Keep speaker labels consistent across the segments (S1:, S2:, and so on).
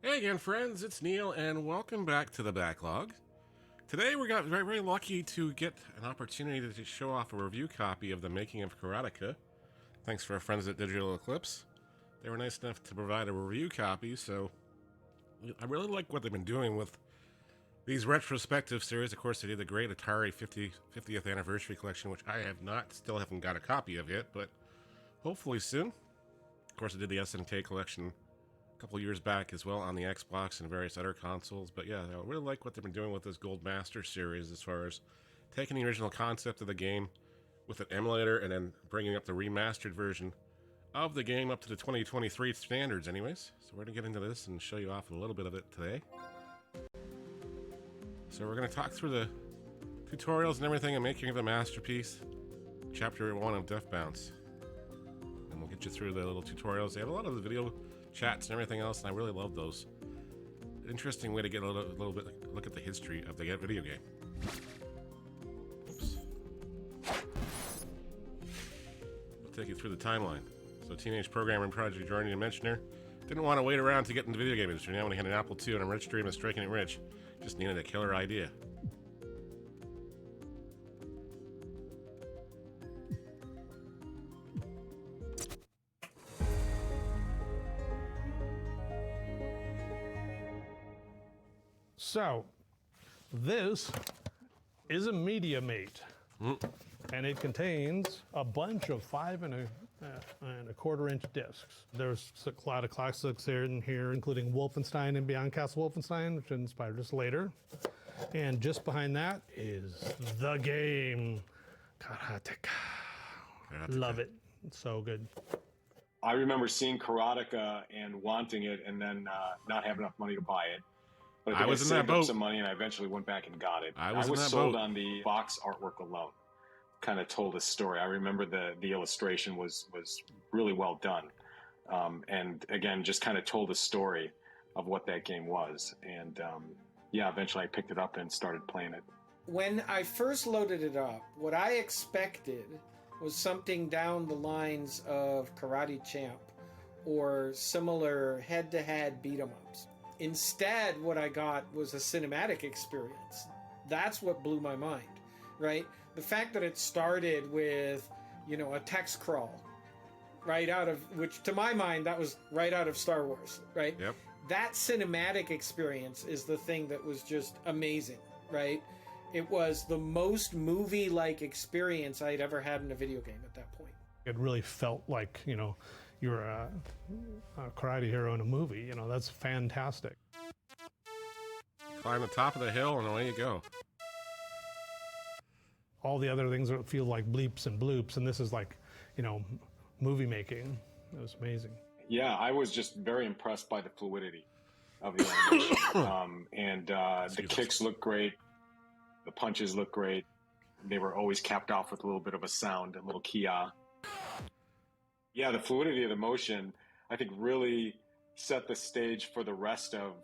S1: Hey again, friends, it's Neil, and welcome back to the Backlog. Today we got very, very lucky to get an opportunity to show off a review copy of The Making of Karatica. Thanks for our friends at Digital Eclipse. They were nice enough to provide a review copy, so I really like what they've been doing with these retrospective series. Of course, they did the great Atari 50th Anniversary Collection, which I still haven't got a copy of yet, but hopefully soon. Of course, they did the SNK Collection couple years back as well on the Xbox and various other consoles. But yeah, I really like what they've been doing with this Gold Master series as far as taking the original concept of the game with an emulator and then bringing up the remastered version of the game up to the 2023 standards anyways. So we're going to get into this and show you off a little bit of it today. So we're going to talk through the tutorials and everything and making of the masterpiece, Chapter 1 of Death Bounce. And we'll get you through the little tutorials. They have a lot of the video chats and everything else, and I really love those. Interesting way to get a little bit look at the history of the video game. Oops. I'll take you through the timeline. So, teenage programmer and prodigy Jordan Mechner didn't want to wait around to get into the video game industry. Now, when he had an Apple II and a rich dream of striking it rich, just needed a killer idea.
S2: So, this is a MediaMate, and it contains a bunch of 5 and a quarter inch discs. There's a lot of classics in here, including Wolfenstein and Beyond Castle Wolfenstein, which inspired us later. And just behind that is the game, Karateka. Love it. It's so good.
S3: I remember seeing Karatica and wanting it, and then not have enough money to buy it. But I was in that boat. Some money, and I eventually went back and got it. I was sold on the box artwork alone. Kind of told a story. I remember the illustration was really well done, and again, just kind of told a story of what that game was. And yeah, eventually I picked it up and started playing it.
S4: When I first loaded it up, what I expected was something down the lines of Karate Champ or similar head-to-head beat-em-ups. Instead, what I got was a cinematic experience. That's what blew my mind, right? The fact that it started with, a text crawl, right out of, which to my mind, that was right out of Star Wars, right?
S1: Yep.
S4: That cinematic experience is the thing that was just amazing, right? It was the most movie-like experience I'd ever had in a video game at that point.
S2: It really felt like, you're a karate hero in a movie. That's fantastic.
S1: Climb the top of the hill and away you go.
S2: All the other things feel like bleeps and bloops, and this is like, movie making. It was amazing.
S3: Yeah, I was just very impressed by the fluidity of the animation. And the kicks look great. The punches look great. They were always capped off with a little bit of a sound, a little kia. Yeah, the fluidity of the motion, I think, really set the stage for the rest of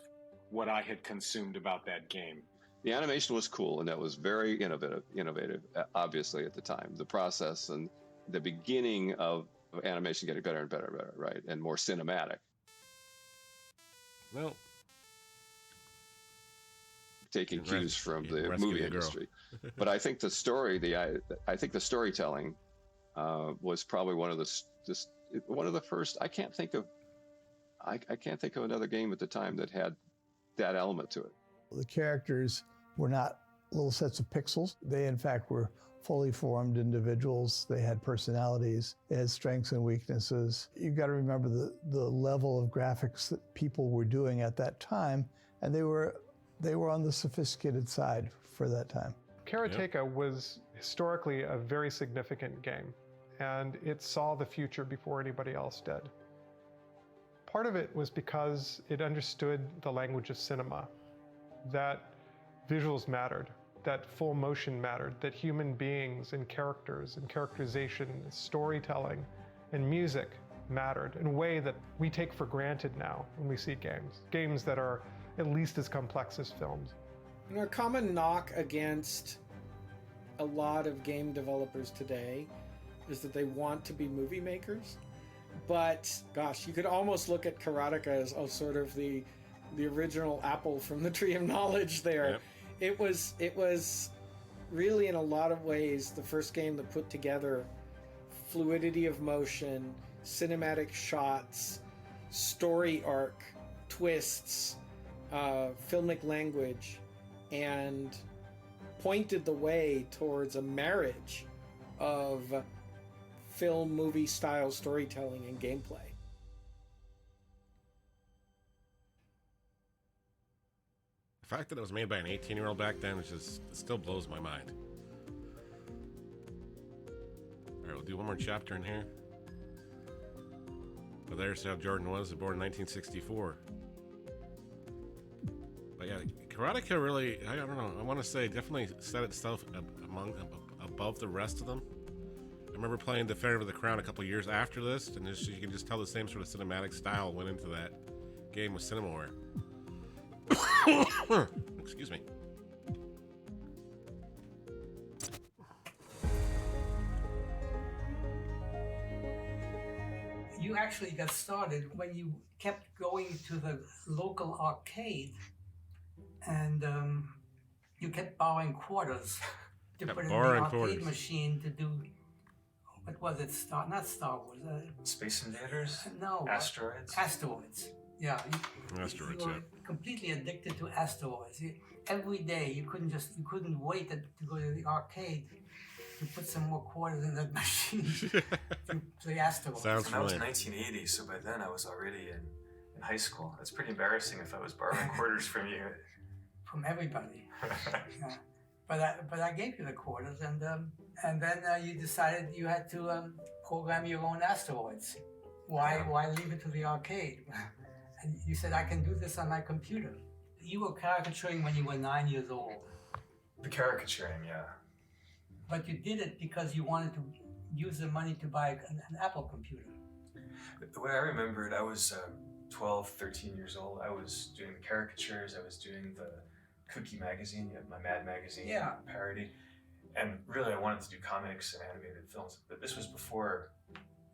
S3: what I had consumed about that game.
S5: The animation was cool, and that was very innovative, obviously, at the time. The process and the beginning of animation getting better and better, right? And more cinematic.
S1: Well,
S5: taking cues from the movie industry. But I think the story, I think the storytelling was probably one of the first. I can't think of another game at the time that had that element to it.
S6: The characters were not little sets of pixels. They, in fact, were fully formed individuals. They had personalities. They had strengths and weaknesses. You've got to remember the level of graphics that people were doing at that time, and they were on the sophisticated side for that time.
S7: Karateka was historically a very significant game, and it saw the future before anybody else did. Part of it was because it understood the language of cinema, that visuals mattered, that full motion mattered, that human beings and characters and characterization, storytelling, and music mattered in a way that we take for granted now when we see games that are at least as complex as films.
S4: A common knock against a lot of game developers today is that they want to be movie makers. But gosh, you could almost look at Karatica as sort of the the original apple from the Tree of Knowledge there. Yep. It was really, in a lot of ways, the first game that put together fluidity of motion, cinematic shots, story arc, twists, filmic language, and pointed the way towards a marriage of film movie style storytelling and gameplay.
S1: The fact that it was made by an 18-year-old back then is just, it still blows my mind. All right, we'll do one more chapter in here. But there's how Jordan was, born in 1964. But yeah, Karatica really, I don't know, I want to say definitely set itself above the rest of them. I remember playing Defender of the Crown a couple years after this, and you can just tell the same sort of cinematic style went into that game with Cinemaware. Excuse me.
S8: You actually got started when you kept going to the local arcade and you kept borrowing quarters to put in the arcade machine to do, what was it? Not Star Wars.
S9: Space Invaders?
S8: No.
S9: Asteroids?
S8: Asteroids. Yeah.
S1: Asteroids,
S8: you were completely addicted to asteroids. Every day you couldn't wait to go to the arcade to put some more quarters in that machine to play asteroids.
S1: Sounds
S9: familiar. That was 1980, so by then I was already in high school. It's pretty embarrassing if I was borrowing quarters from you.
S8: From everybody. Yeah. But I gave you the quarters, and then you decided you had to program your own asteroids. Why leave it to the arcade? And you said, I can do this on my computer. You were caricaturing when you were 9 years old.
S9: The caricaturing, yeah.
S8: But you did it because you wanted to use the money to buy an Apple computer.
S9: The way I remember it, I was 12, 13 years old. I was doing the caricatures. I was doing the Cookie magazine, my Mad magazine parody. And really, I wanted to do comics and animated films. But this was before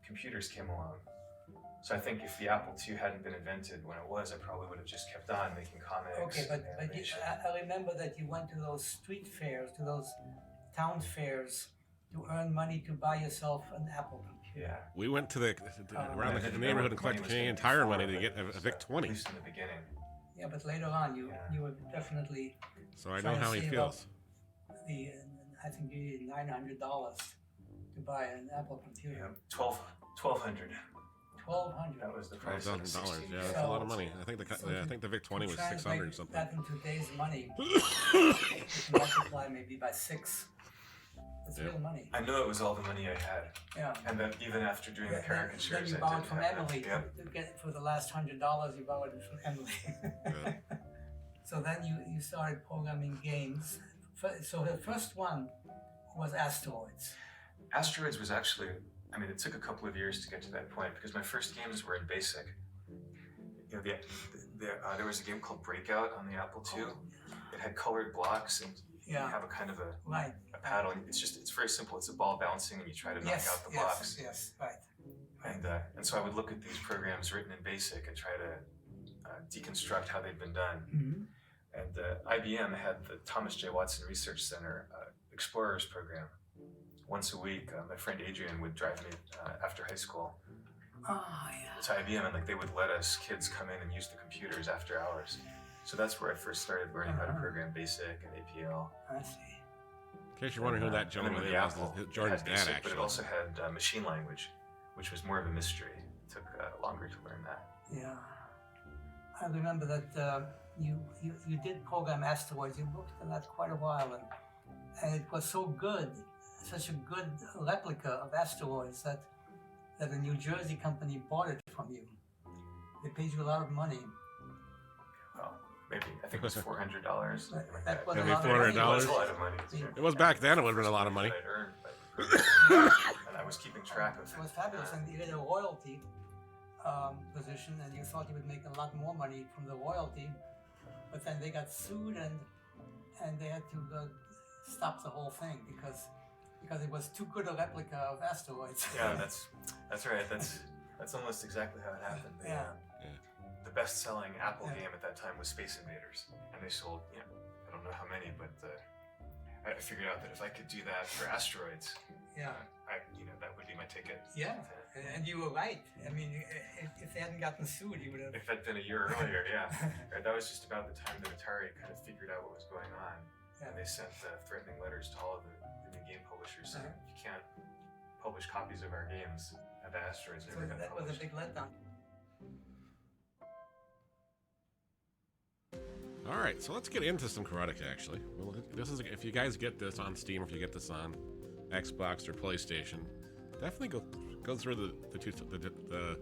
S9: computers came along. So I think if the Apple II hadn't been invented when it was, I probably would have just kept on making comics.
S8: Okay, but I remember that you went to those street fairs, to those town fairs, to earn money to buy yourself an Apple computer.
S9: Yeah.
S1: We went to around the neighborhood and collected Canadian Tire money to get a VIC-20.
S9: At least in the beginning.
S8: Yeah, but later on, you were definitely.
S1: So I know how he feels.
S8: I think you needed $900 to buy an Apple computer.
S9: Yeah, $1,200.
S8: $1,200.
S9: That was the price.
S1: $12,000. Yeah, that's a lot of money. I think the VIC-20 was $600 something.
S8: That in today's money, multiply maybe by 6. That's real money.
S9: I know it was all the money I had.
S8: Yeah.
S9: And then even after doing the caricatures,
S8: then you borrowed from Emily to get for the last $100. You borrowed it from Emily. So then you started programming games. So the first one was Asteroids.
S9: Asteroids was actually, I mean, it took a couple of years to get to that point because my first games were in BASIC. You know, there was a game called Breakout on the Apple II. It had colored blocks and you have a kind of a paddle. It's very simple. It's a ball bouncing and you try to knock out the blocks.
S8: Yes, right.
S9: And so I would look at these programs written in BASIC and try to deconstruct how they'd been done.
S8: Mm-hmm.
S9: And IBM had the Thomas J. Watson Research Center Explorers program. Once a week, my friend Adrian would drive me after high school to IBM, and they would let us kids come in and use the computers after hours. So that's where I first started learning how to program BASIC and APL.
S8: I see.
S1: In case you're wondering who that gentleman was, Jordan's dad, actually.
S9: But it also had machine language, which was more of a mystery. It took longer to learn that.
S8: Yeah. I remember that you did program Asteroids. You worked on that quite a while, and it was so good, such a good replica of Asteroids that a New Jersey company bought it from you. They paid you a lot of money.
S9: Well, maybe. I think it was $400.
S8: That was
S1: maybe
S8: $400.
S9: It was a lot of money.
S1: It was back then. It would have been a lot of money.
S9: I'd earned and I was keeping track of it.
S8: It was fabulous, and you had a royalty position, and you thought you would make a lot more money from the royalty, but then they got sued, and they had to stop the whole thing because it was too good a replica of Asteroids.
S9: Yeah, that's right. That's almost exactly how it happened. The the best-selling Apple game at that time was Space Invaders, and they sold, I don't know how many, but I figured out that if I could do that for Asteroids, that would be my ticket.
S8: Yeah, and you were right. I mean, if they hadn't gotten sued, you would have.
S9: If that'd been a year earlier, Right, that was just about the time that Atari kind of figured out what was going on, and they sent threatening letters to all of the new game publishers saying, you can't publish copies of our games at Asteroids.
S8: So that was a big letdown.
S1: All right, so let's get into some Karatica, actually. Well, this is if you guys get this on Steam, or if you get this on Xbox or PlayStation, definitely go through the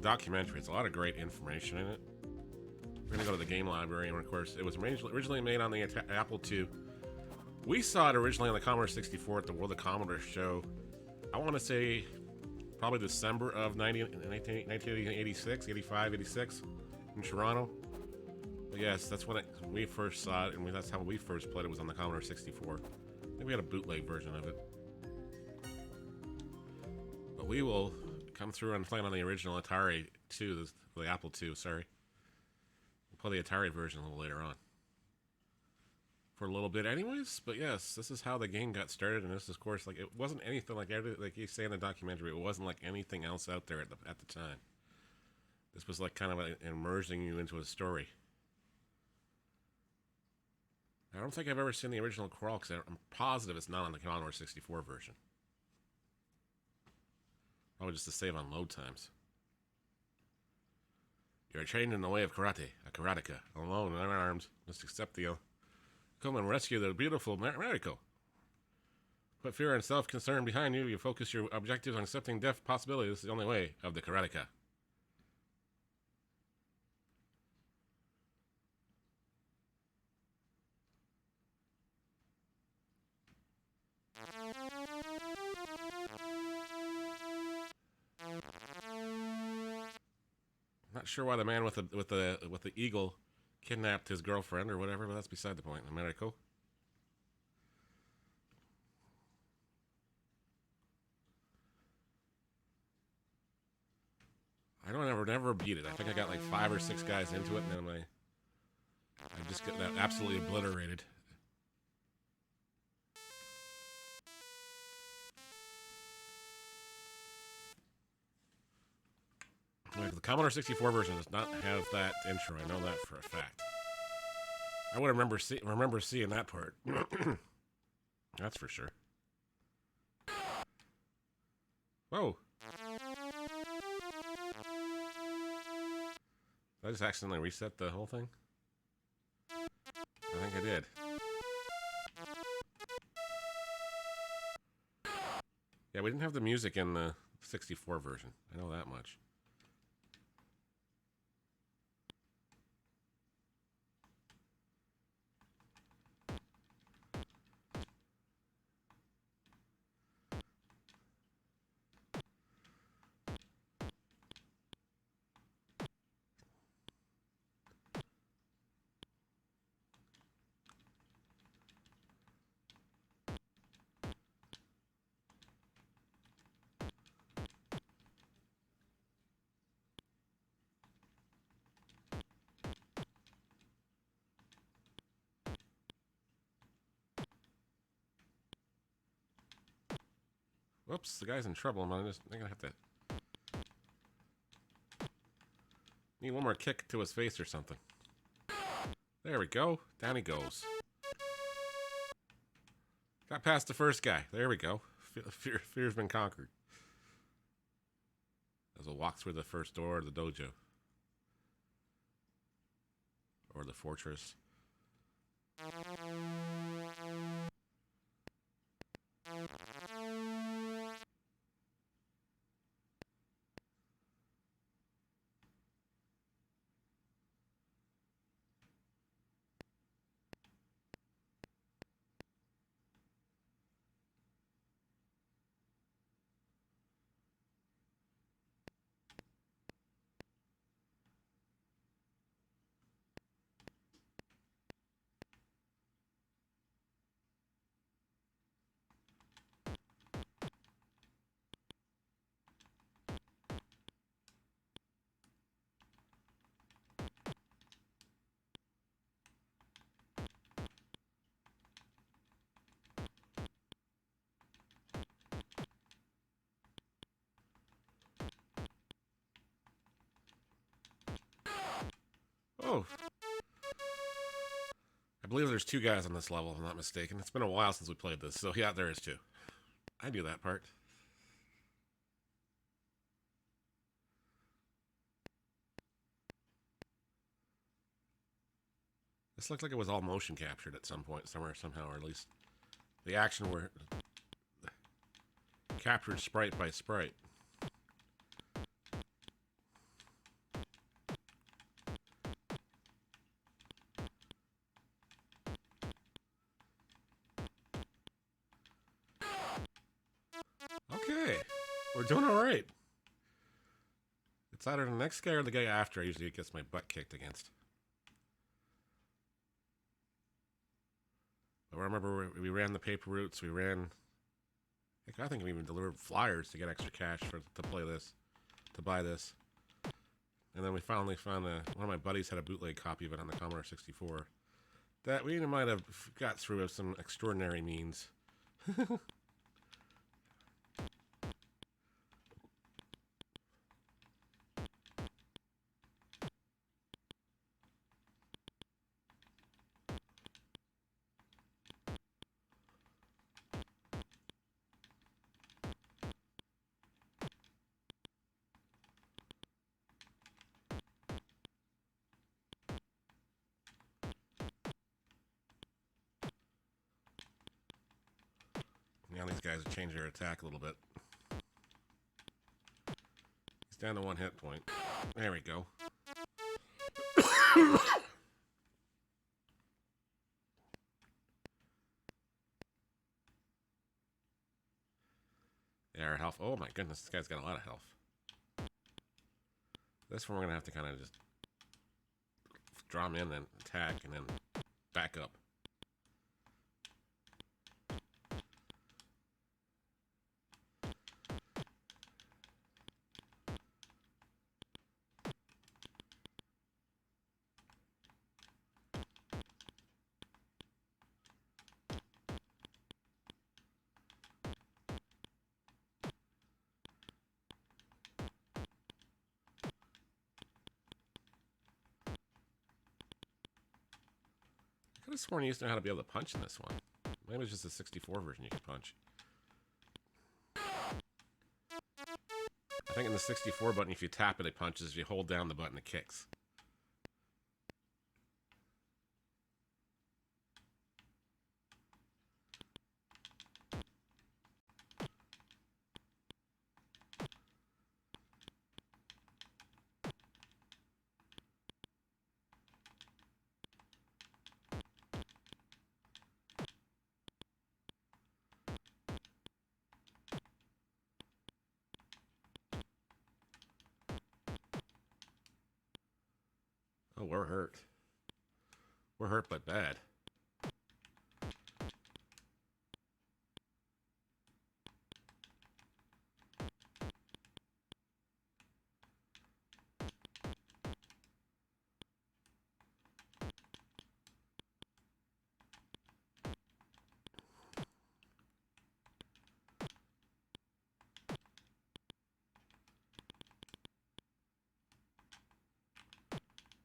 S1: documentary. It's a lot of great information in it. We're gonna go to the game library, and of course, it was originally made on the Apple II. We saw it originally on the Commodore 64 at the World of Commodore show. I want to say probably December of 1986, 85, 86 in Toronto. But yes, that's when we first saw it, and that's how we first played it, was on the Commodore 64. I think we had a bootleg version of it. But we will come through and play it on the original Atari 2, the Apple II, sorry. We'll play the Atari version a little later on. For a little bit anyways, but yes, this is how the game got started, and this is, of course, like, it wasn't anything like you say in the documentary, it wasn't like anything else out there at the time. This was like kind of immersing you into a story. I don't think I've ever seen the original crawl, because I'm positive it's not on the Commodore 64 version. Probably just to save on load times. You are trained in the way of karate, a karateka, alone and unarmed, must accept the come and rescue the beautiful Mariko. Put fear and self-concern behind you. You focus your objectives on accepting death possibilities. This is the only way of the Karatica. Not sure why the man with the eagle kidnapped his girlfriend or whatever, but that's beside the point. Americo. I don't never beat it. I think I got like 5 or 6 guys into it, and then I just get that absolutely obliterated. Like, the Commodore 64 version does not have that intro. I know that for a fact. I would remember seeing that part. That's for sure. Whoa. Did I just accidentally reset the whole thing? I think I did. Yeah, we didn't have the music in the 64 version. I know that much. Whoops, the guy's in trouble. I'm gonna have to... Need one more kick to his face or something. There we go. Down he goes. Got past the first guy. There we go. Fear's been conquered. As I walk through the first door of the dojo. Or the fortress. Oh. I believe there's 2 guys on this level, if I'm not mistaken. It's been a while since we played this, so yeah, there is 2. I knew that part. This looked like it was all motion captured at some point, somewhere, somehow, or at least the action were captured sprite by sprite. Okay, we're doing all right. It's either the next guy or the guy after I usually gets my butt kicked against. But I remember we ran the paper routes, we ran... I think we even delivered flyers to get extra cash to play this, to buy this. And then we finally found one of my buddies had a bootleg copy of it on the Commodore 64. That we might have got through with some extraordinary means. Now these guys have changed their attack a little bit. He's down to 1 hit point. There we go. Yeah, our health. Oh my goodness, this guy's got a lot of health. This one we're gonna have to kind of just draw him in and attack and then back up. I could have sworn you used to know how to be able to punch in this one. Maybe it's just the 64 version you could punch. I think in the 64 button, if you tap it, it punches. If you hold down the button, it kicks. Oh, we're hurt. We're hurt, but bad.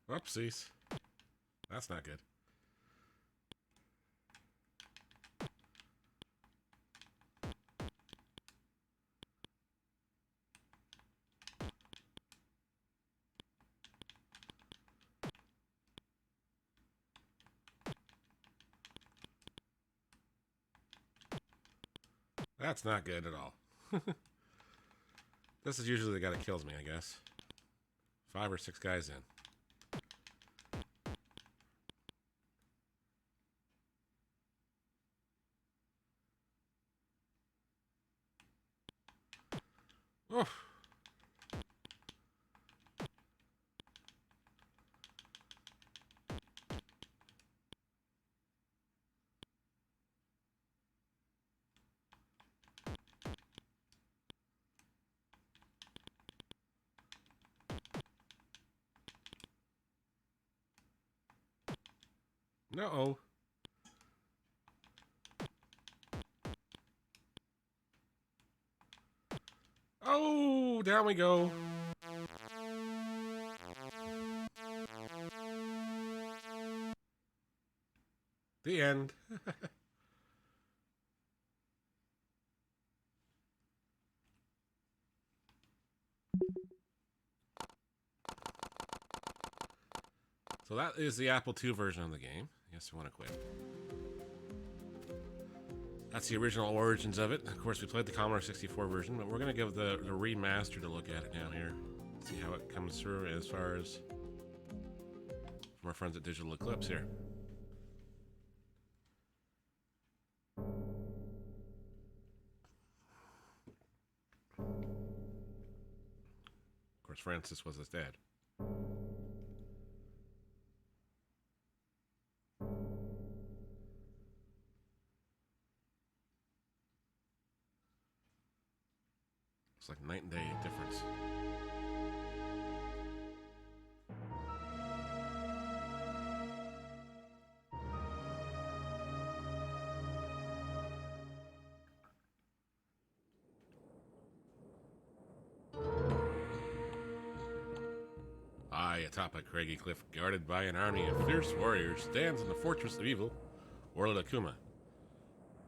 S1: Whoopsies. That's not good. That's not good at all. This is usually the guy that kills me, I guess. 5 or 6 guys in. Oof. No. Oh, down we go. The end. So that is the Apple II version of the game. Yes, I want to quit. That's the original origins of it. Of course, we played the Commodore 64 version, but we're going to give the remastered a look at it now here. See how it comes through as far as from our friends at Digital Eclipse here. Of course, Francis was his dad. It's like night and day difference. Atop a craggy cliff, guarded by an army of fierce warriors, stands in the fortress of evil, Orla Akuma.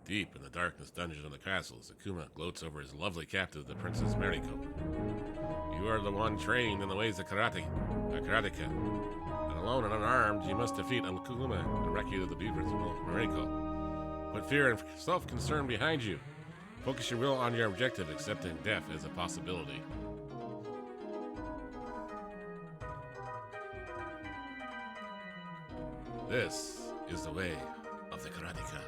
S1: Deep in the darkness dungeon of the castles, Akuma gloats over his lovely captive, the Princess Mariko. You are the one trained in the ways of Karatica, and alone and unarmed, you must defeat Akuma and wreck you to the beautiful Mariko. Put fear and self-concern behind you. Focus your will on your objective, accepting death as a possibility. This is the way of the Karatica.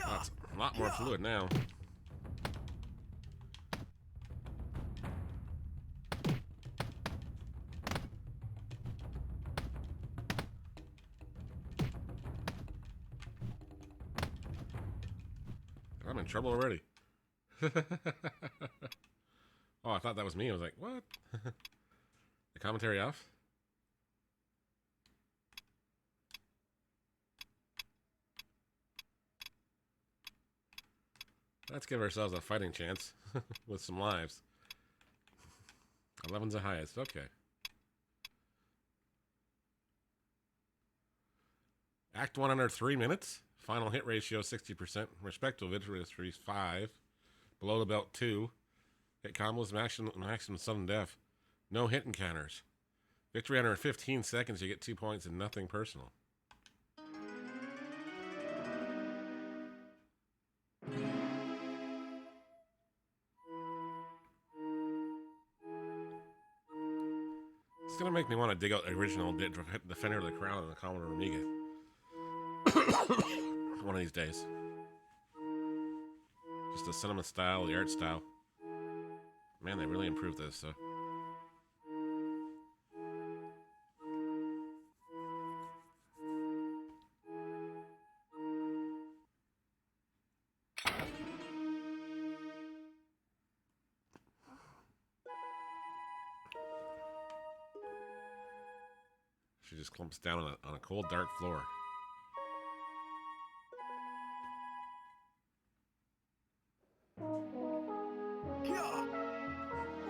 S1: That's a lot more fluid now. I'm in trouble already. Oh, I thought that was me. I was like, what? The commentary off? Let's give ourselves a fighting chance with some lives. 11's the highest. Okay. Act 1 under 3 minutes. Final hit ratio 60%. Respectable victory 5. Below the belt 2. Hit combos maximum sudden death. No hit encounters. Victory under 15 seconds. You get 2 points and nothing personal. It's gonna make me want to dig out the original Defender of the Crown and the Commodore Amiga. One of these days. Just the cinema style, the art style. Man, they really improved this, so. She just clumps down on a cold, dark floor.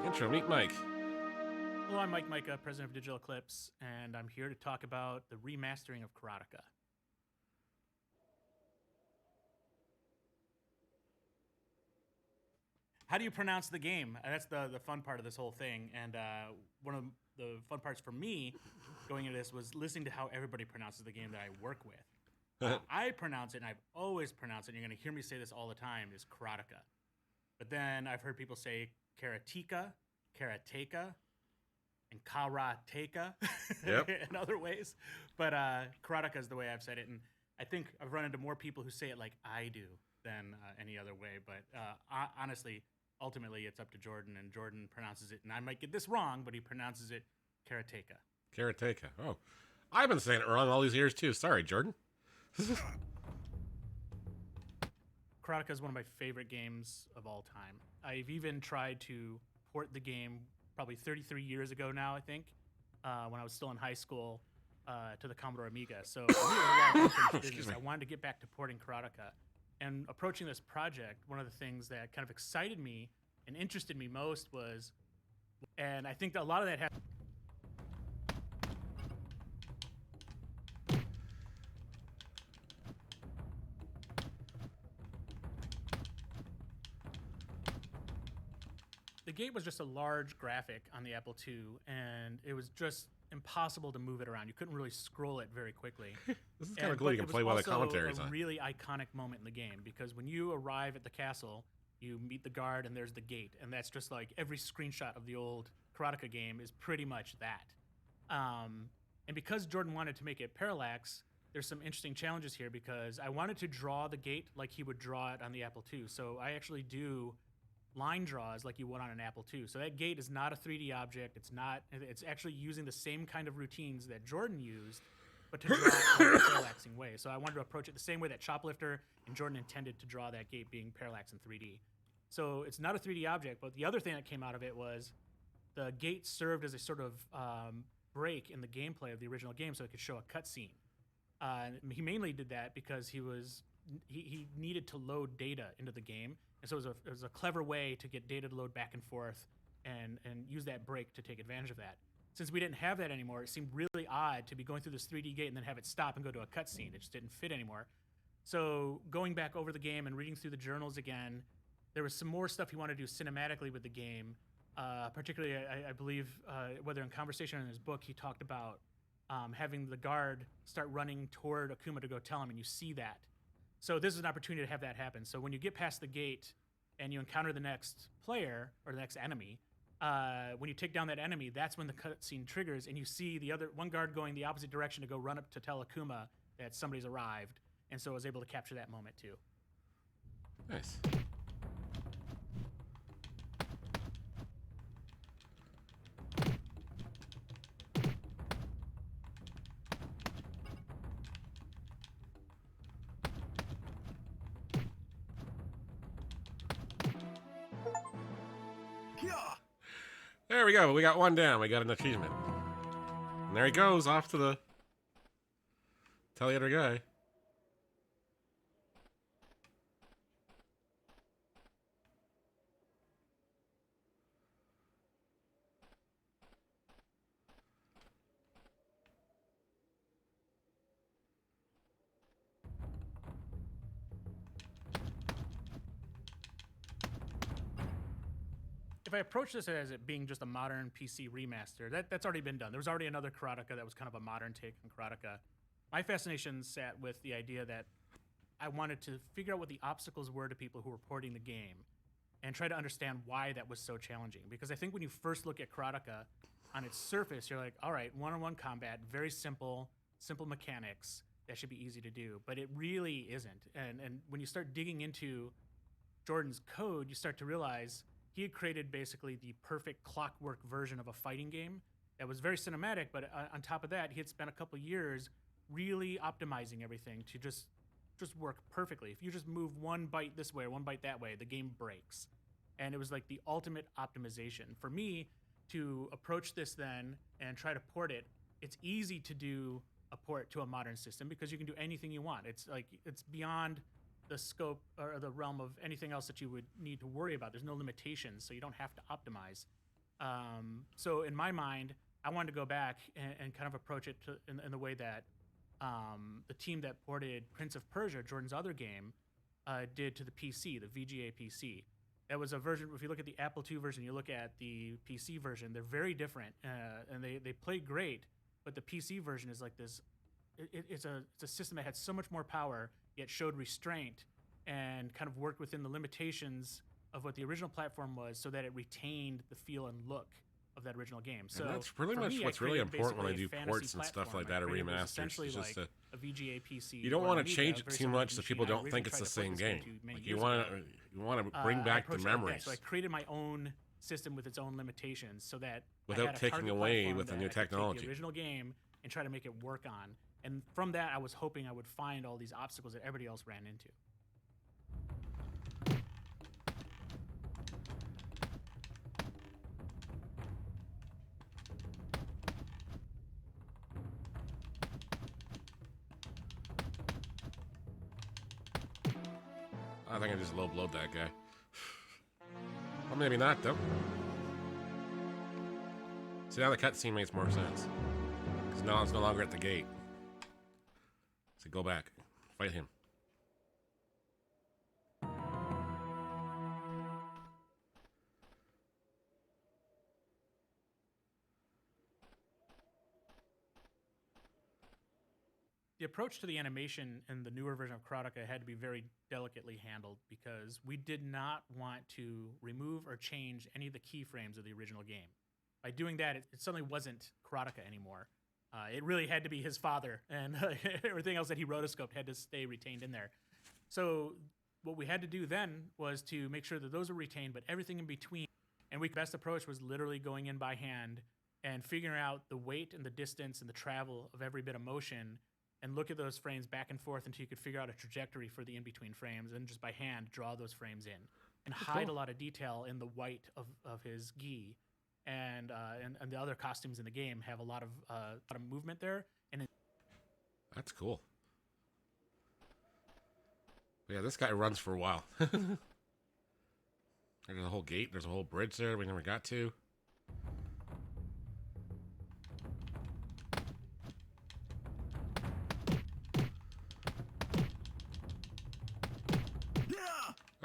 S1: Intro, meet Mike.
S10: Hello, I'm Mike Micah, president of Digital Eclipse, and I'm here to talk about the remastering of Karatica. How do you pronounce the game? That's the fun part of this whole thing, and one of the fun parts for me going into this was listening to how everybody pronounces the game that I work with. I pronounce it, and I've always pronounced it, and you're going to hear me say this all the time, is Karatica. But then I've heard people say Karatika, Karateka, and Karateka in other ways. But Karatica is the way I've said it, and I think I've run into more people who say it like I do than any other way. But honestly, ultimately, it's up to Jordan, and Jordan pronounces it, and I might get this wrong, but he pronounces it Karateka.
S1: Karateka. Oh, I've been saying it wrong all these years, too. Sorry, Jordan.
S10: Karatica is one of my favorite games of all time. I've even tried to port the game probably 33 years ago now, I think, when I was still in high school. to the Commodore Amiga. So I wanted to get back to porting Karatica. And approaching this project, one of the things that kind of excited me and interested me most was, and I think that a lot of that happened. The gate was just a large graphic on the Apple II, and it was just impossible to move it around. You couldn't really scroll it very quickly.
S1: This is kind of cool. You can play while the commentary's on.
S10: It was a really iconic moment in the game because when you arrive at the castle, you meet the guard and there's the gate, and that's just like every screenshot of the old Karatica game is pretty much that. And because Jordan wanted to make it parallax, there's some interesting challenges here because I wanted to draw the gate like he would draw it on the Apple II. So I actually do line draws like you would on an Apple II. So that gate is not a 3D object. It's actually using the same kind of routines that Jordan used, but to draw it in a parallaxing way. So I wanted to approach it the same way that Shoplifter and Jordan intended to draw that gate, being parallax in 3D. So it's not a 3D object, but the other thing that came out of it was the gate served as a sort of break in the gameplay of the original game so it could show a cutscene. He mainly did that because he needed to load data into the game. And so it was a clever way to get data to load back and forth and use that break to take advantage of that. Since we didn't have that anymore, it seemed really odd to be going through this 3D gate and then have it stop and go to a cutscene. It just didn't fit anymore. So going back over the game and reading through the journals again, there was some more stuff he wanted to do cinematically with the game. Particularly, I believe, whether in conversation or in his book, he talked about having the guard start running toward Akuma to go tell him, and you see that. So this is an opportunity to have that happen. So when you get past the gate and you encounter the next player or the next enemy, when you take down that enemy, that's when the cutscene triggers, and you see the other one guard going the opposite direction to go run up to tell Akuma that somebody's arrived. And so I was able to capture that moment too.
S1: Nice. There we go. We got one down. We got an achievement. And there he goes off to the tell the other guy.
S10: If I approach this as it being just a modern PC remaster, that's already been done. There was already another Karatica that was kind of a modern take on Karatica. My fascination sat with the idea that I wanted to figure out what the obstacles were to people who were porting the game and try to understand why that was so challenging. Because I think when you first look at Karatica, on its surface, you're like, all right, one-on-one combat, very simple mechanics, that should be easy to do. But it really isn't. And when you start digging into Jordan's code, you start to realize he had created basically the perfect clockwork version of a fighting game that was very cinematic, but on top of that, he had spent a couple years really optimizing everything to just work perfectly. If you just move one byte this way or one byte that way, the game breaks. And it was like the ultimate optimization. For me to approach this then and try to port it, it's easy to do a port to a modern system because you can do anything you want. It's like, it's beyond the scope or the realm of anything else that you would need to worry about. There's no limitations, so you don't have to optimize. So in my mind, I wanted to go back and kind of approach it in the way that the team that ported Prince of Persia, Jordan's other game, did to the PC, the VGA PC. That was a version, if you look at the Apple II version, you look at the PC version, they're very different, and they play great, but the PC version is like this, it's a system that had so much more power, yet showed restraint and kind of worked within the limitations of what the original platform was so that it retained the feel and look of that original game. So
S1: and that's pretty much what's really important when I do ports and stuff like that or remasters. It's just
S10: like a VGA PC.
S1: You don't want to change it too much so people don't think it's the same game. Like you want to bring back the memories.
S10: So I created my own system with its own limitations so that
S1: without taking away with the new technology.
S10: The original game and try to make it work on. And from that, I was hoping I would find all these obstacles that everybody else ran into.
S1: I think I just low-blowed that guy. Well, maybe not, though. See, now the cutscene makes more sense. Because now it's no longer at the gate. So go back. Fight him.
S10: The approach to the animation in the newer version of Karatica had to be very delicately handled because we did not want to remove or change any of the keyframes of the original game. By doing that, it suddenly wasn't Karatica anymore. It really had to be his father, and everything else that he rotoscoped had to stay retained in there. So what we had to do then was to make sure that those were retained, but everything in between. And the best approach was literally going in by hand and figuring out the weight and the distance and the travel of every bit of motion and look at those frames back and forth until you could figure out a trajectory for the in-between frames and just by hand draw those frames in and hide a lot of detail in the white of his gi. And the other costumes in the game have a lot of movement there. And
S1: that's cool. Yeah, this guy runs for a while. There's a whole gate. There's a whole bridge there we never got to.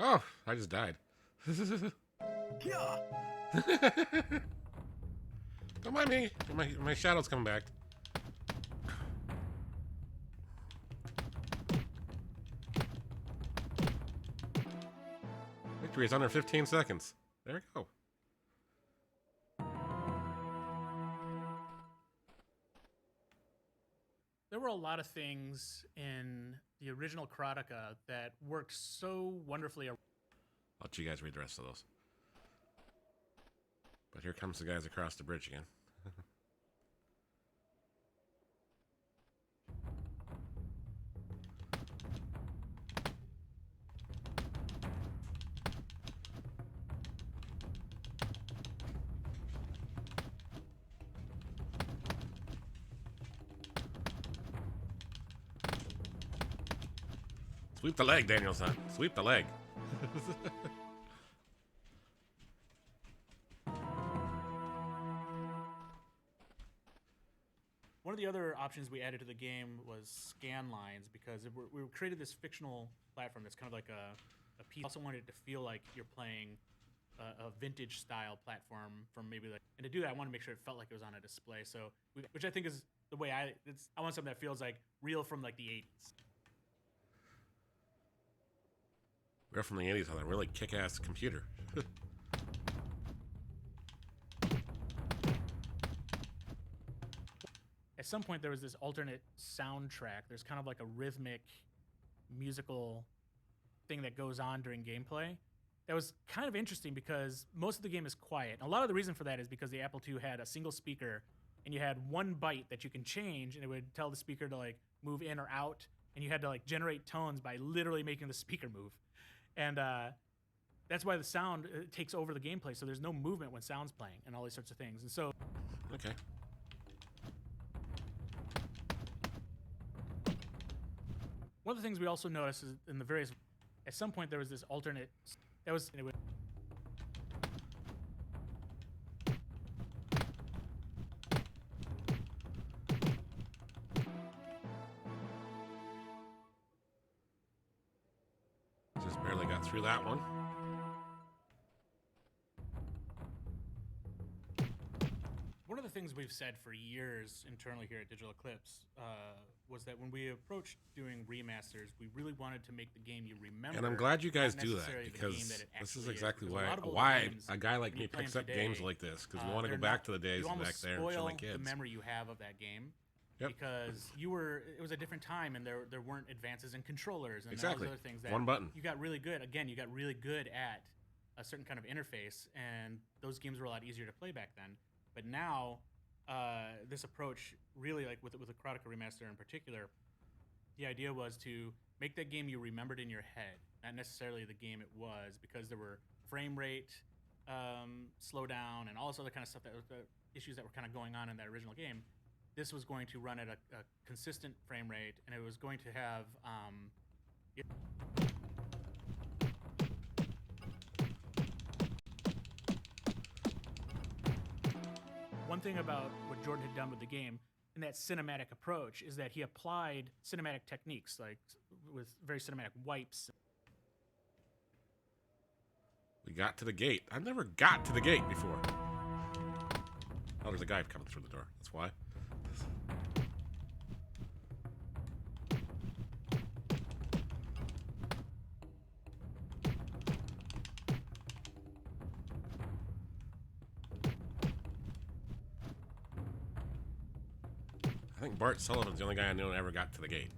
S1: Oh, I just died. Don't mind me. My shadow's coming back. Victory is under 15 seconds. There we go.
S10: There were a lot of things in the original Karatica that worked so wonderfully.
S1: I'll let you guys read the rest of those. But here comes the guys across the bridge again. Sweep the leg, Daniel-san. Sweep the leg.
S10: One of the other options we added to the game was scan lines because we created this fictional platform that's kind of like a piece. I also wanted it to feel like you're playing a vintage style platform from maybe like, and to do that, I want to make sure it felt like it was on a display. So, which I think is the way I want something that feels like real from like the 80s.
S1: We're from the 80s on a really kick-ass computer.
S10: At some point, there was this alternate soundtrack. There's kind of like a rhythmic, musical thing that goes on during gameplay. That was kind of interesting because most of the game is quiet. And a lot of the reason for that is because the Apple II had a single speaker, and you had one byte that you can change, and it would tell the speaker to like move in or out, and you had to like generate tones by literally making the speaker move. And that's why the sound takes over the gameplay. So there's no movement when sound's playing and all these sorts of things. And so,
S1: okay.
S10: One of the things we also noticed is in the various, at some point there was this alternate, that was, it would,
S1: just barely got through that one.
S10: One of the things we've said for years internally here at Digital Eclipse was that when we approached doing remasters, we really wanted to make the game you remember.
S1: And I'm glad you guys do that because this is exactly why a guy like me picks up games like this, because we want to go back to the days back there and showing kids.
S10: The memory you have of that game.
S1: Yep.
S10: Because it was a different time and there weren't advances in controllers and
S1: exactly.
S10: all those other things that
S1: one button.
S10: You got really good. Again, you got really good at a certain kind of interface, and those games were a lot easier to play back then. But now, this approach really, like with the Karatica Remaster in particular, the idea was to make that game you remembered in your head, not necessarily the game it was, because there were frame rate slowdown and all this other kind of stuff, that the issues that were kind of going on in that original game. This was going to run at a consistent frame rate, and it was going to have one thing about what Jordan had done with the game in that cinematic approach is that he applied cinematic techniques, like with very cinematic wipes.
S1: We got to the gate. I've never got to the gate before. Oh, there's a guy coming through the door. That's why. I think Bart Sullivan's the only guy I know who ever got to the gate.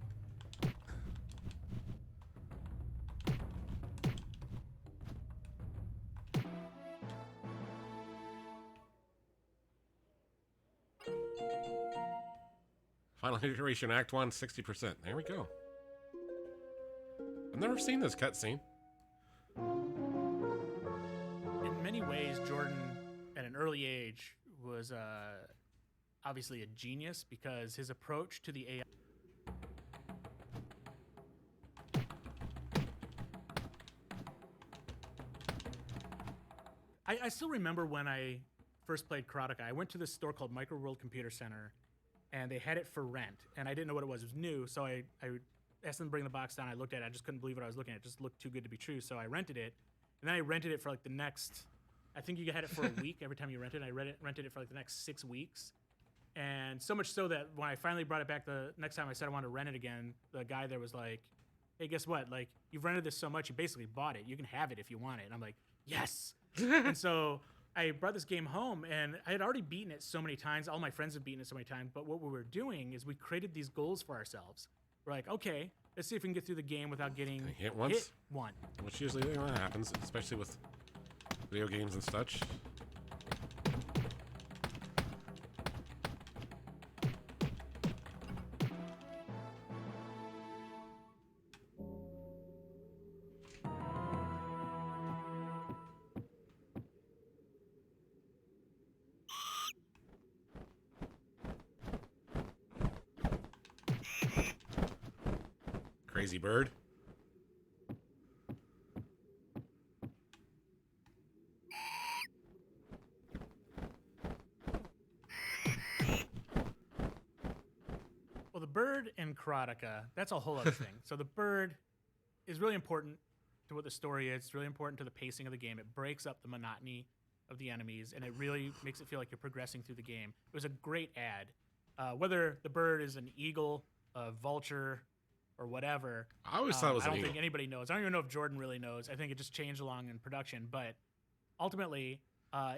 S1: Final iteration, Act 1, 60%. There we go. I've never seen this cutscene.
S10: In many ways, Jordan, at an early age, was obviously a genius because his approach to the AI. I still remember when I first played Karatica. I went to this store called Micro World Computer Center, and they had it for rent, and I didn't know what it was. It was new, so I asked them to bring the box down. I looked at it. I just couldn't believe what I was looking at. It just looked too good to be true, so I rented it. And then I rented it for like the next, I think you had it for a week every time you rented it. I rented it for like the next 6 weeks. And so much so that when I finally brought it back the next time I said I wanted to rent it again, the guy there was like, hey, guess what? Like, you've rented this so much, you basically bought it. You can have it if you want it. And I'm like, yes. And so I brought this game home, and I had already beaten it so many times. All my friends have beaten it so many times. But what we were doing is we created these goals for ourselves. We're like, okay, let's see if we can get through the game without getting
S1: hit once.
S10: Hit one.
S1: Which usually happens, especially with video games and such. Crazy bird.
S10: Well, the bird in Karatica, that's a whole other thing. So the bird is really important to what the story is. It's really important to the pacing of the game. It breaks up the monotony of the enemies, and it really makes it feel like you're progressing through the game. It was a great ad. Whether the bird is an eagle, a vulture, or whatever.
S1: I always thought it was
S10: I
S1: an
S10: don't
S1: eagle.
S10: think anybody knows. I don't even know if Jordan really knows. I think it just changed along in production. But ultimately,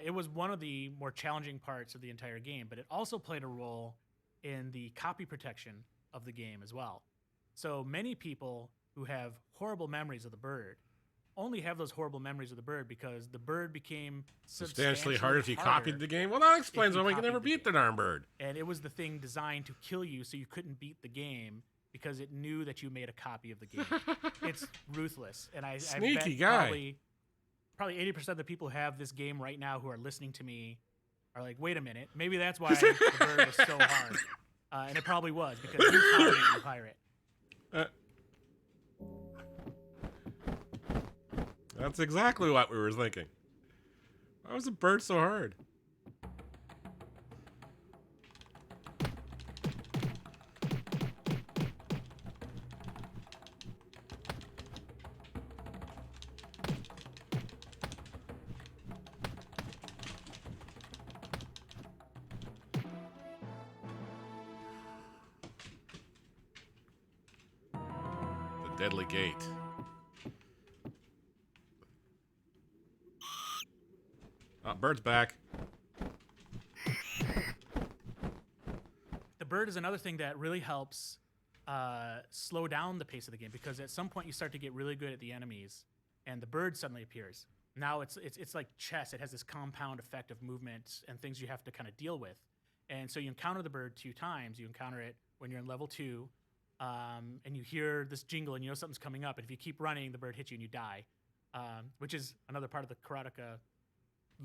S10: it was one of the more challenging parts of the entire game. But it also played a role in the copy protection of the game as well. So many people who have horrible memories of the bird only have those horrible memories of the bird because the bird became
S1: substantially harder if you copied the game. Well, that explains why we can never beat the darn bird.
S10: And it was the thing designed to kill you so you couldn't beat the game because it knew that you made a copy of the game. It's ruthless. And I
S1: Sneaky
S10: bet
S1: guy.
S10: Probably 80% of the people who have this game right now who are listening to me are like, wait a minute, maybe that's why the bird was so hard. And it probably was because you copied it in Pirate.
S1: That's exactly what we were thinking. Why was the bird so hard? The deadly gate. Oh, bird's back.
S10: The bird is another thing that really helps slow down the pace of the game because at some point you start to get really good at the enemies and the bird suddenly appears. Now it's like chess. It has this compound effect of movement and things you have to kind of deal with. And so you encounter the bird 2 times. You encounter it when you're in level 2 and you hear this jingle and you know something's coming up. And if you keep running, the bird hits you and you die, which is another part of the Karatica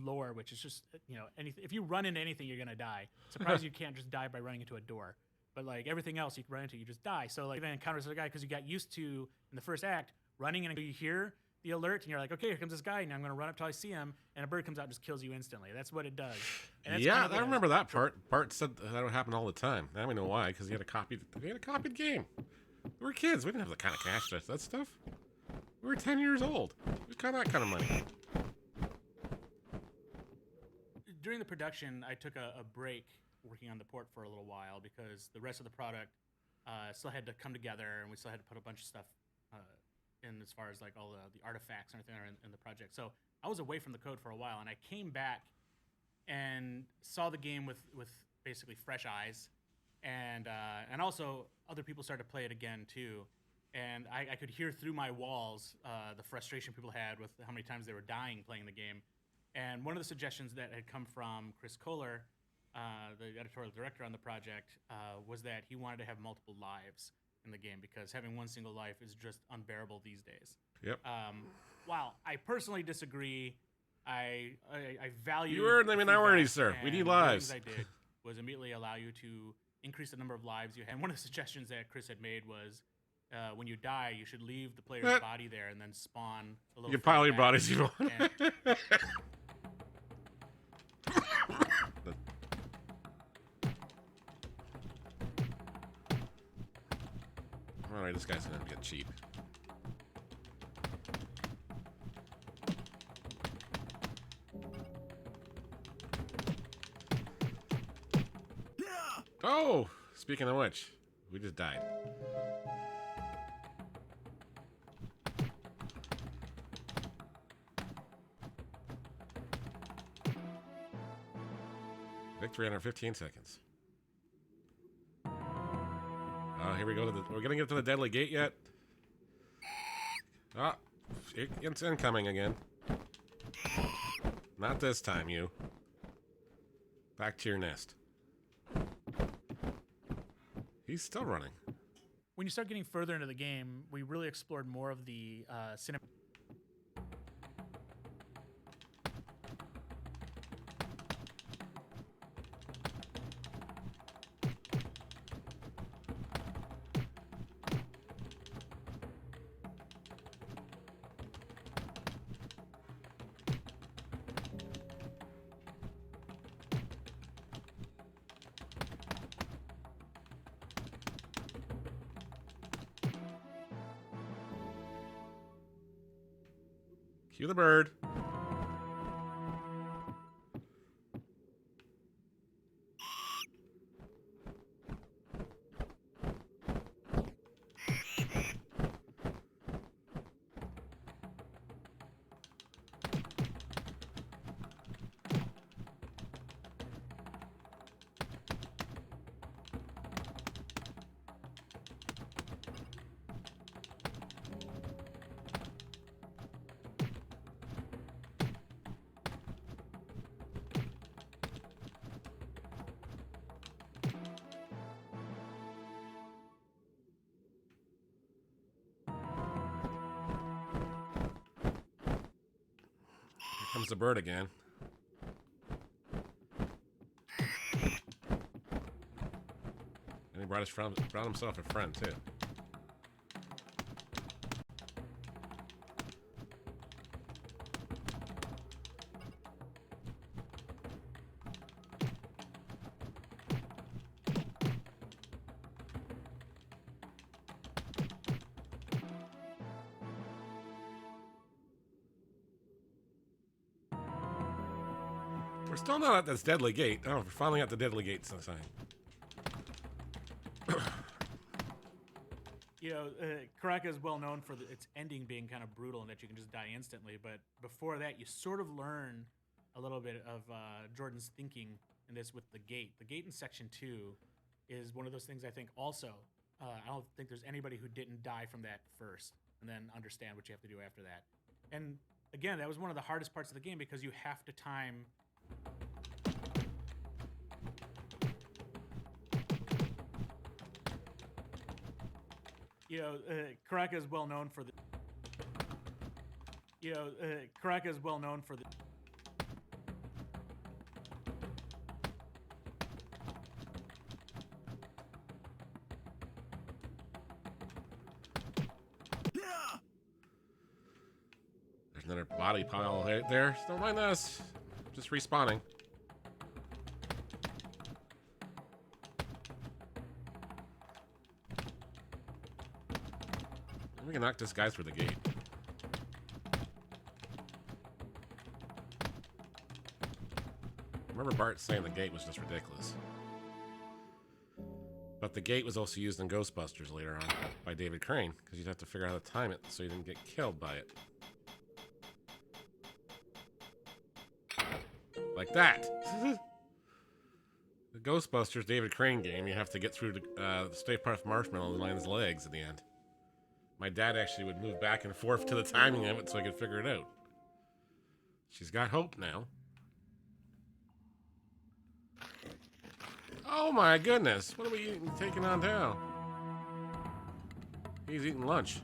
S10: lore, which is just, you know, if you run into anything, you're gonna die. Surprised you can't just die by running into a door, but like everything else you run into, you just die. So like then encounters the guy because you got used to in the first act running and you hear the alert, and you're like, okay, here comes this guy, and I'm going to run up till I see him, and a bird comes out and just kills you instantly. That's what it does. And that's
S1: yeah, I remember that part. Bart said that would happen all the time. I don't know why, because he had a copied game. We were kids. We didn't have the kind of cash to that stuff. We were 10 years old. We got that kind of money.
S10: During the production, I took a break working on the port for a little while because the rest of the product still had to come together, and we still had to put a bunch of stuff in as far as like all the artifacts and everything are in the project. So I was away from the code for a while, and I came back and saw the game with basically fresh eyes, and also other people started to play it again too, and I could hear through my walls the frustration people had with how many times they were dying playing the game. And one of the suggestions that had come from Chris Kohler, the editorial director on the project, was that he wanted to have multiple lives in the game because having one single life is just unbearable these days.
S1: Yep.
S10: While I personally disagree, I value.
S1: You earned them in already, sir. We need lives.
S10: One of the things I did was immediately allow you to increase the number of lives you have. And one of the suggestions that Chris had made was when you die, you should leave the player's body there and then spawn a little.
S1: You can pile your bodies if you want. Alright, this guy's gonna get cheap. Oh! Speaking of which, we just died. Victory under 15 seconds. Here we go. We're gonna get to the deadly gate yet. Ah, it's incoming again. Not this time, you. Back to your nest. He's still running.
S10: When you start getting further into the game, we really explored more of the cinema.
S1: Cue the bird. Comes the bird again. And he brought himself a friend too. We're still not at this deadly gate. Oh, we're finally at the deadly gate sign.
S10: Karatica is well known for its ending being kind of brutal and that you can just die instantly. But before that, you sort of learn a little bit of Jordan's thinking in this with the gate. The gate in Section 2 is one of those things I think also, I don't think there's anybody who didn't die from that first and then understand what you have to do after that. And again, that was one of the hardest parts of the game because you have to time... Karatica is well known for the... Karatica is well known for the...
S1: Another body pile right there. Don't mind us. Just respawning. We can knock this guy through the gate. I remember Bart saying the gate was just ridiculous. But the gate was also used in Ghostbusters later on by David Crane, because you'd have to figure out how to time it so you didn't get killed by it. Like that. The Ghostbusters David Crane game, you have to get through the Stay Puft Marshmallow and line his legs at the end. My dad actually would move back and forth to the timing of it so I could figure it out. She's got hope now. Oh my goodness, what are we eating, taking on down? He's eating lunch.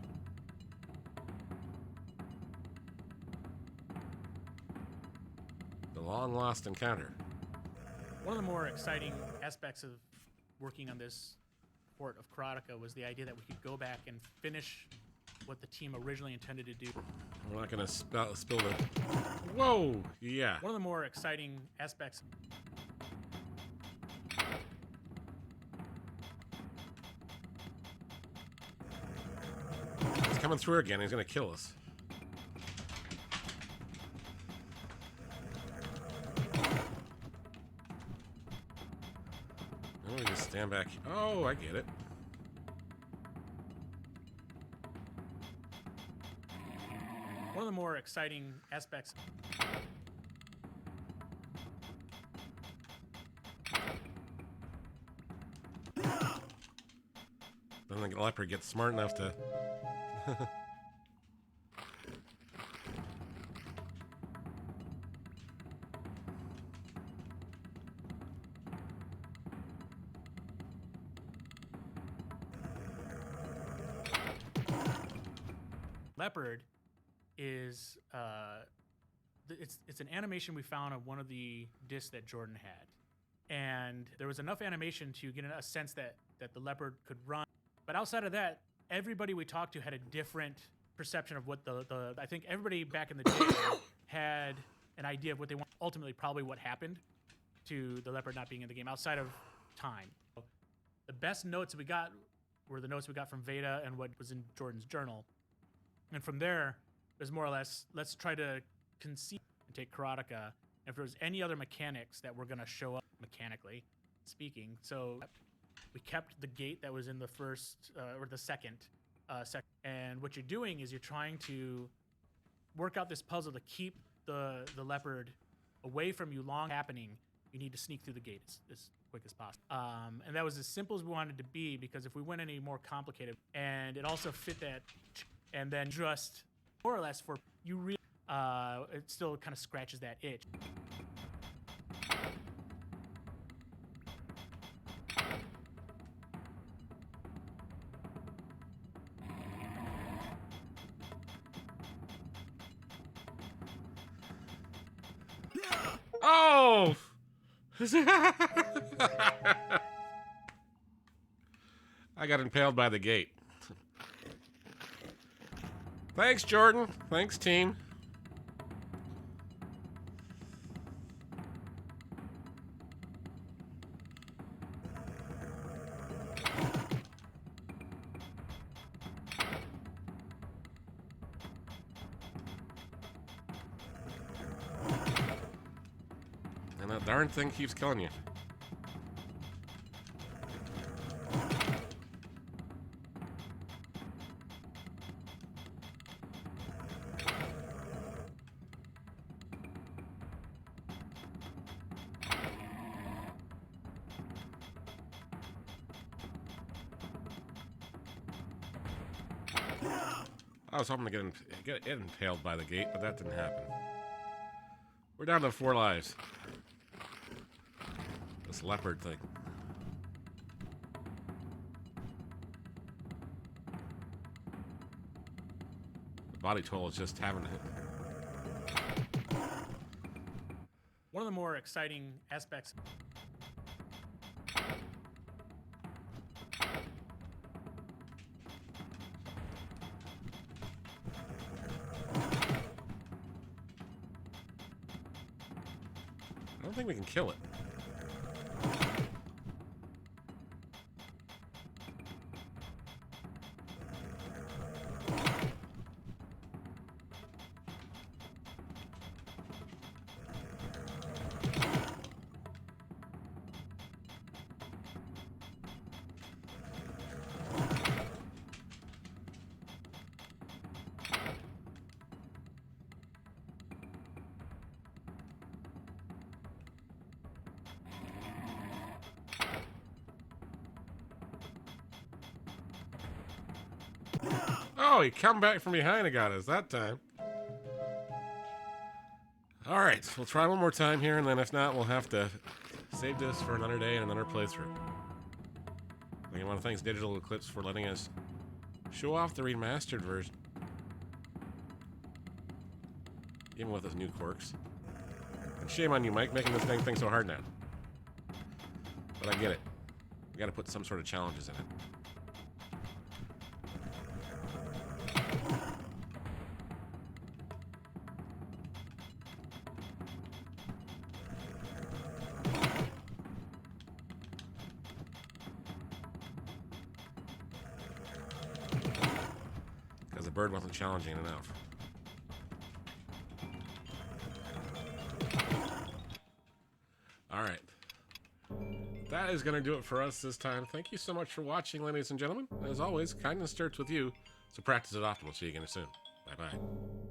S1: The long lost encounter.
S10: One of the more exciting aspects of working on this port of Karatica was the idea that we could go back and finish what the team originally intended to do.
S1: We're not gonna spill the... Whoa! Yeah.
S10: One of the more exciting aspects...
S1: He's coming through again. He's gonna kill us. Oh, we just stand back. Oh, I get it.
S10: One of the more exciting aspects...
S1: Then the leopard gets smart enough to...
S10: Leopard is it's an animation we found on one of the discs that Jordan had, and there was enough animation to get a sense that the leopard could run. But outside of that, everybody we talked to had a different perception of what the I think everybody back in the day had an idea of what they want. Ultimately, probably what happened to the leopard not being in the game outside of time. The best notes we got were the notes we got from Veda and what was in Jordan's journal. And from there, it was more or less, let's try to conceive and take Karatica. If there was any other mechanics that were going to show up mechanically speaking. So we kept the gate that was in the first, or the second. And what you're doing is you're trying to work out this puzzle to keep the leopard away from you long happening. You need to sneak through the gate as quick as possible. And that was as simple as we wanted to be, because if we went any more complicated, and it also fit that, and then just more or less for you really, it still kind of scratches that itch.
S1: Oh! I got impaled by the gate. Thanks, Jordan. Thanks, team. And that darn thing keeps killing you. I was hoping to get impaled by the gate, but that didn't happen. We're down to 4 lives. This leopard thing. The body toll is just having it.
S10: One of the more exciting aspects.
S1: think we can kill it. Oh, he come back from behind and got us that time. All right, we'll try one more time here, and then if not, we'll have to save this for another day and another playthrough. I want to thank Digital Eclipse for letting us show off the remastered version, even with its new quirks. And shame on you, Mike, making this thing so hard now. But I get it. We got to put some sort of challenges in it. The bird wasn't challenging enough. All right. That is going to do it for us this time. Thank you so much for watching, ladies and gentlemen. As always, kindness starts with you, so practice it often. We'll see you again soon. Bye-bye.